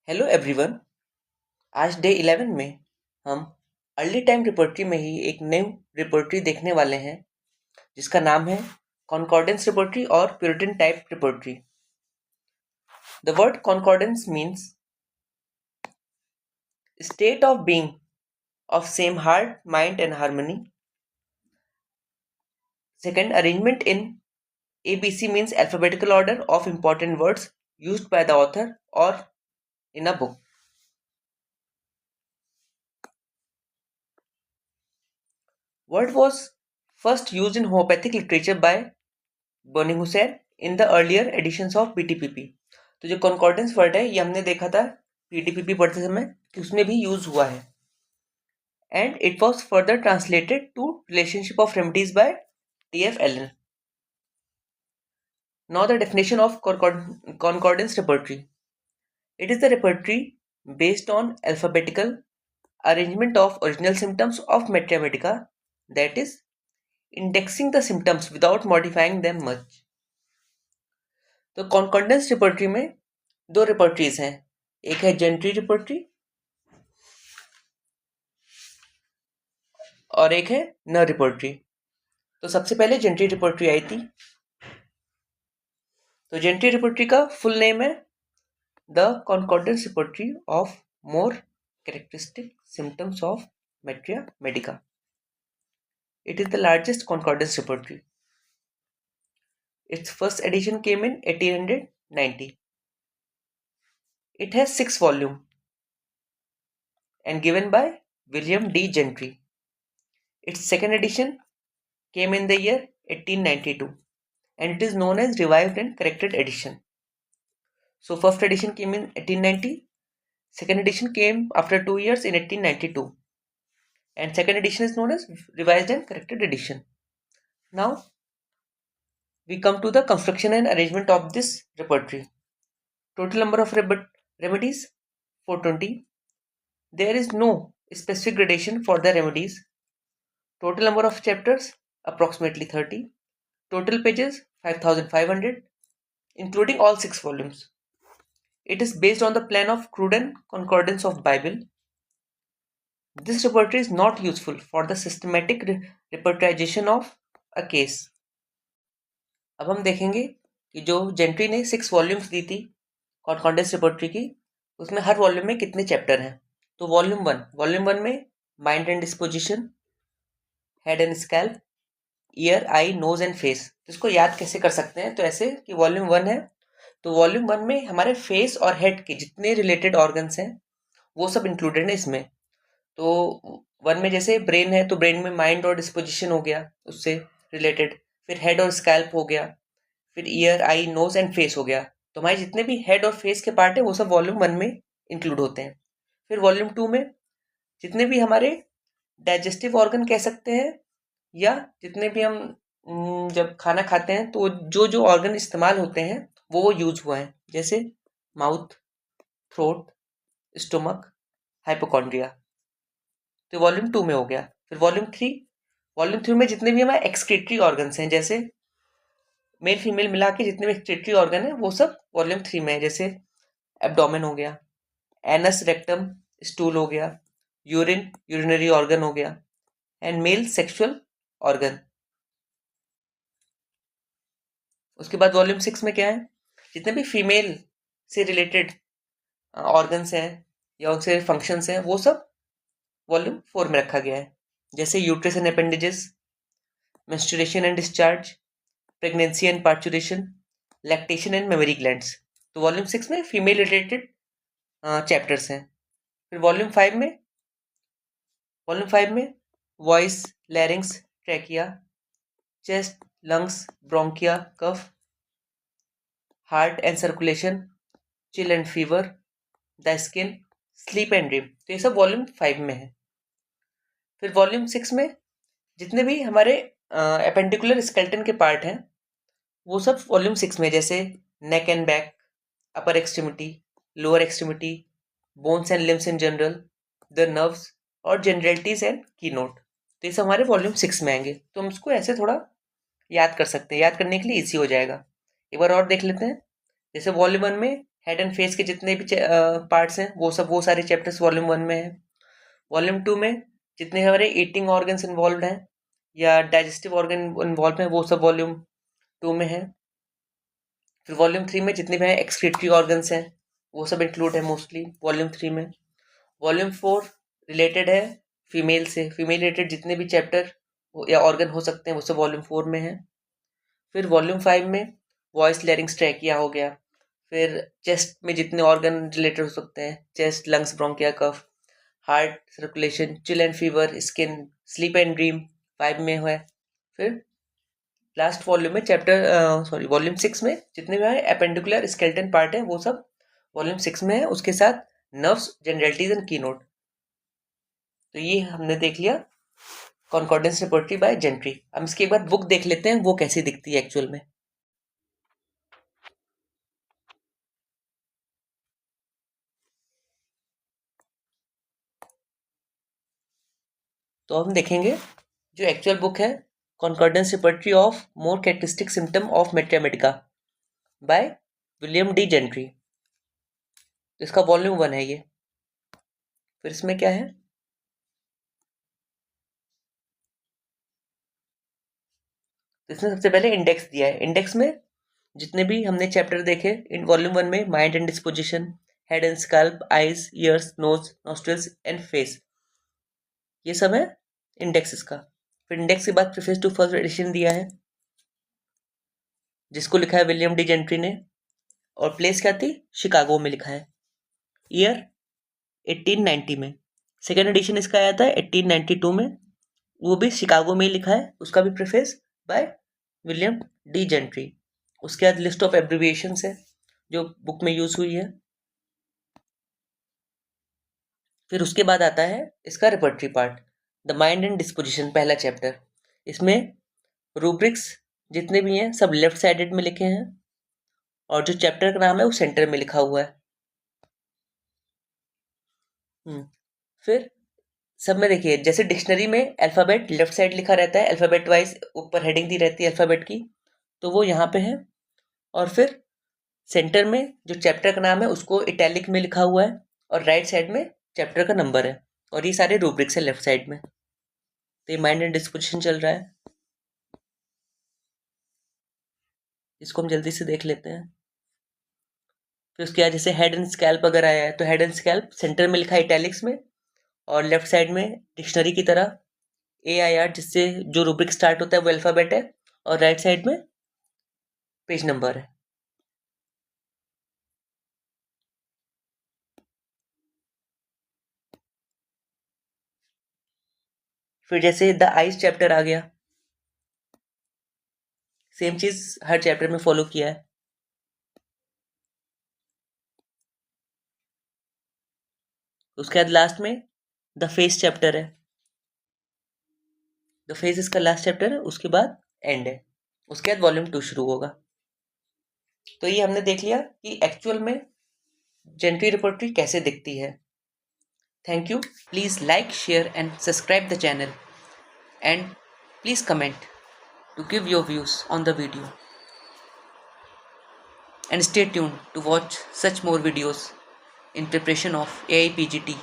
Hello everyone. आज day 11 में हम अर्ली टाइम रिपोर्टरी में ही एक न्यू रिपोर्टरी देखने वाले हैं जिसका नाम है कॉन्कॉर्डेंस रिपोर्टरी और Puritan type repertory. The word कॉन्कॉर्डेंस means state of being of same heart, mind and harmony. Second, arrangement in ABC means alphabetical order of important words used by the author or in a book. Word was first used in homeopathic literature by Boenninghausen in the earlier editions of PTPP. तो जो कॉन्कॉर्डेंस word है ये हमने देखा था पीटीपीपी पढ़ते समय कि उसमें भी यूज हुआ है and it was further translated to relationship of remedies by TF Allen. Now the definition of concordance repertory. It is the repertory based on alphabetical arrangement of original symptoms of Metra Medica, that is indexing the symptoms without modifying them much. तो कॉन्कॉर्डेंस repertory में दो repertories हैं, एक है gentry repertory और एक है न रिपोर्टरी। तो सबसे पहले जेंट्री रिपोर्टरी आई थी। तो जेंट्री रिपोर्टरी का फुल नेम है the concordance repertory of more characteristic symptoms of materia medica. It is the largest concordance repertory. Its first edition came in 1890. It has 6 volumes and given by William D. Gentry. Its second edition came in the year 1892 and it is known as Revived and Corrected Edition. So first edition came in 1890, second edition came after 2 years in 1892 and second edition is known as Revised and Corrected Edition. Now we come to the construction and arrangement of this repertory. Total number of remedies 420. There is no specific gradation for the remedies. Total number of chapters approximately 30. Total pages 5500 including all 6 volumes. It is based on the plan of Cruden Concordance of Bible. This repertory is not useful for the systematic repertorization of a case. अब हम देखेंगे कि जो gentry ने 6 volumes दी थी कॉन्कॉर्डेंस repertory की, उसमें हर volume में कितने चैप्टर हैं। तो वॉल्यूम वन में mind and disposition, head and scalp, ear, eye, nose and face. तो इसको याद कैसे कर सकते हैं, तो ऐसे कि वॉल्यूम 1 है तो वॉल्यूम 1 में हमारे फेस और हेड के जितने रिलेटेड ऑर्गन्स हैं वो सब इंक्लूडेड है इसमें। तो 1 में जैसे ब्रेन है तो ब्रेन में माइंड और डिस्पोजिशन हो गया उससे रिलेटेड, फिर हेड और स्कैल्प हो गया, फिर ear, eye, nose and face हो गया। तो हमारे जितने भी हेड और फेस के पार्ट है वो सब वॉल्यूम 1 में इंक्लूड होते हैं। फिर वॉल्यूम 2 में जितने भी हमारे डाइजेस्टिव ऑर्गन कह सकते हैं या जितने भी हम जब खाना खाते हैं तो जो जो ऑर्गन इस्तेमाल होते हैं वो यूज हुआ है, जैसे माउथ, थ्रोट, स्टोमक, हाइपोकॉन्ड्रिया। तो वॉल्यूम 2 में हो गया। फिर वॉल्यूम 3 में जितने भी हमारे एक्सक्रीटरी ऑर्गन्स हैं, जैसे मेल फीमेल मिला के जितने भी एक्सक्रीटरी ऑर्गन है वो सब वॉल्यूम 3 में है, जैसे एब्डोमेन हो गया, एनस, रेक्टम, स्टूल हो गया, यूरिनरी ऑर्गन हो गया एंड मेल सेक्सुअल ऑर्गन। उसके बाद वॉल्यूम 6 में क्या है, जितने भी फीमेल से रिलेटेड ऑर्गन्स हैं या उनसे फंक्शंस हैं वो सब वॉल्यूम 4 में रखा गया है, जैसे uterus and appendages, menstruation and discharge, pregnancy and parturition, lactation and mammary glands. तो वॉल्यूम 6 में फीमेल रिलेटेड चैप्टर्स हैं। फिर वॉल्यूम 5 में voice, larynx, trachea, chest, lungs, bronchia, cough, heart and circulation, chill and fever, the skin, sleep and dream. तो ये सब volume 5 में है। फिर वॉल्यूम 6 में जितने भी हमारे एपेंडिकुलर स्केलेटन के पार्ट हैं वो सब वॉल्यूम 6 में, जैसे neck and back, upper extremity, lower extremity, bones and limbs in general, the nerves और जनरलिटीज एंड की नोट। तो ये सब हमारे वॉल्यूम 6 में आएंगे। तो हम इसको ऐसे थोड़ा याद कर सकते हैं, याद करने के लिए ईजी हो जाएगा। एक बार और देख लेते हैं। जैसे वॉल्यूम 1 में हेड एंड फेस के जितने भी पार्ट्स हैं वो सारे चैप्टर्स वॉल्यूम 1 में है। वॉल्यूम 2 में जितने हमारे ईटिंग ऑर्गन्स इन्वॉल्व हैं या डाइजेस्टिव ऑर्गन इन्वॉल्व हैं वो सब वॉल्यूम 2 में है। फिर वॉल्यूम 3 में जितने भी हैं एक्सक्रीटरी ऑर्गन्स हैं वो सब इंक्लूड है मोस्टली वॉल्यूम 3 में। वॉल्यूम 4 रिलेटेड है फीमेल से, फीमेल रिलेटेड जितने भी चैप्टर या ऑर्गन हो सकते हैं वो सब वॉल्यूम 4 में है। फिर वॉल्यूम 5 में वॉइस लैरिंग्स ट्रैकिया हो गया। फिर चेस्ट में जितने ऑर्गन रिलेटेड हो सकते हैं, chest, lungs, bronchia, cough, heart, circulation, chill and fever, skin, sleep and dream 5 में है। फिर लास्ट वॉल्यूम में वॉल्यूम 6 में जितने भी है एपेंडिकुलर स्केलेटन पार्ट है वो सब वॉल्यूम 6 में है, उसके साथ नर्व्स, जनरलिटीज एंड कीनोट। तो ये हमने देख लिया कॉन्कॉर्डेंस रिपोर्टरी बाय जेंट्री। हम इसके एक बार बुक देख लेते हैं वो कैसी दिखती है एक्चुअल में। तो हम देखेंगे जो एक्चुअल बुक है कॉन्कॉर्डेंस repertory of more characteristic symptom of Mathematica by William D gentry. तो इसका वॉल्यूम 1 है ये। फिर इसमें क्या है, तो इसमें सबसे पहले इंडेक्स दिया है। इंडेक्स में जितने भी हमने चैप्टर देखे इन वॉल्यूम 1 में, mind and disposition, head and scalp, eyes, ears, nose, nostrils and face, ये सब है इंडेक्स इसका। फिर इंडेक्स के बाद प्रीफेस टू फर्स्ट एडिशन दिया है जिसको लिखा है विलियम डी जेंट्री ने, और प्लेस क्या थी, शिकागो में लिखा है, ईयर 1890 में। सेकेंड एडिशन इसका आया था 1892 में, वो भी शिकागो में ही लिखा है, उसका भी preface by William D gentry. उसके बाद लिस्ट ऑफ एब्रिविएशंस है जो बुक में यूज हुई है। फिर उसके बाद आता है इसका repertory part, the mind and disposition, पहला चैप्टर। इसमें रूब्रिक्स जितने भी हैं सब लेफ्ट साइडेड में लिखे हैं और जो चैप्टर का नाम है वो सेंटर में लिखा हुआ है। फिर सब में देखिए जैसे डिक्शनरी में अल्फ़ाबेट लेफ्ट साइड लिखा रहता है, अल्फ़ाबेट वाइज ऊपर हेडिंग दी रहती है अल्फ़ाबेट की, तो वो यहाँ पे है। और फिर सेंटर में जो चैप्टर का नाम है उसको इटैलिक में लिखा हुआ है और राइट साइड में चैप्टर का नंबर है, और ये सारे रूब्रिक्स है लेफ्ट साइड में। तो ये माइंड एंड डिस्पोजिशन चल रहा है, इसको हम जल्दी से देख लेते हैं। फिर उसके बाद जैसे हेड एंड स्कैल्प अगर आया है तो हेड एंड स्कैल्प सेंटर में लिखा है इटैलिक्स में, और लेफ्ट साइड में डिक्शनरी की तरह AIR जिससे जो रूब्रिक स्टार्ट होता है वो अल्फ़ाबेट है, और राइट साइड में पेज नंबर है। फिर जैसे द आइज चैप्टर आ गया, सेम चीज हर चैप्टर में फॉलो किया है। उसके बाद लास्ट में द फेस चैप्टर है, द फेस इसका लास्ट चैप्टर है, उसके बाद एंड है, उसके बाद वॉल्यूम 2 शुरू होगा। तो ये हमने देख लिया कि एक्चुअल में जेंट्री रिपोर्टरी कैसे दिखती है। Thank you, please like, share and subscribe the channel, and please comment to give your views on the video, and stay tuned to watch such more videos in preparation of AIPGT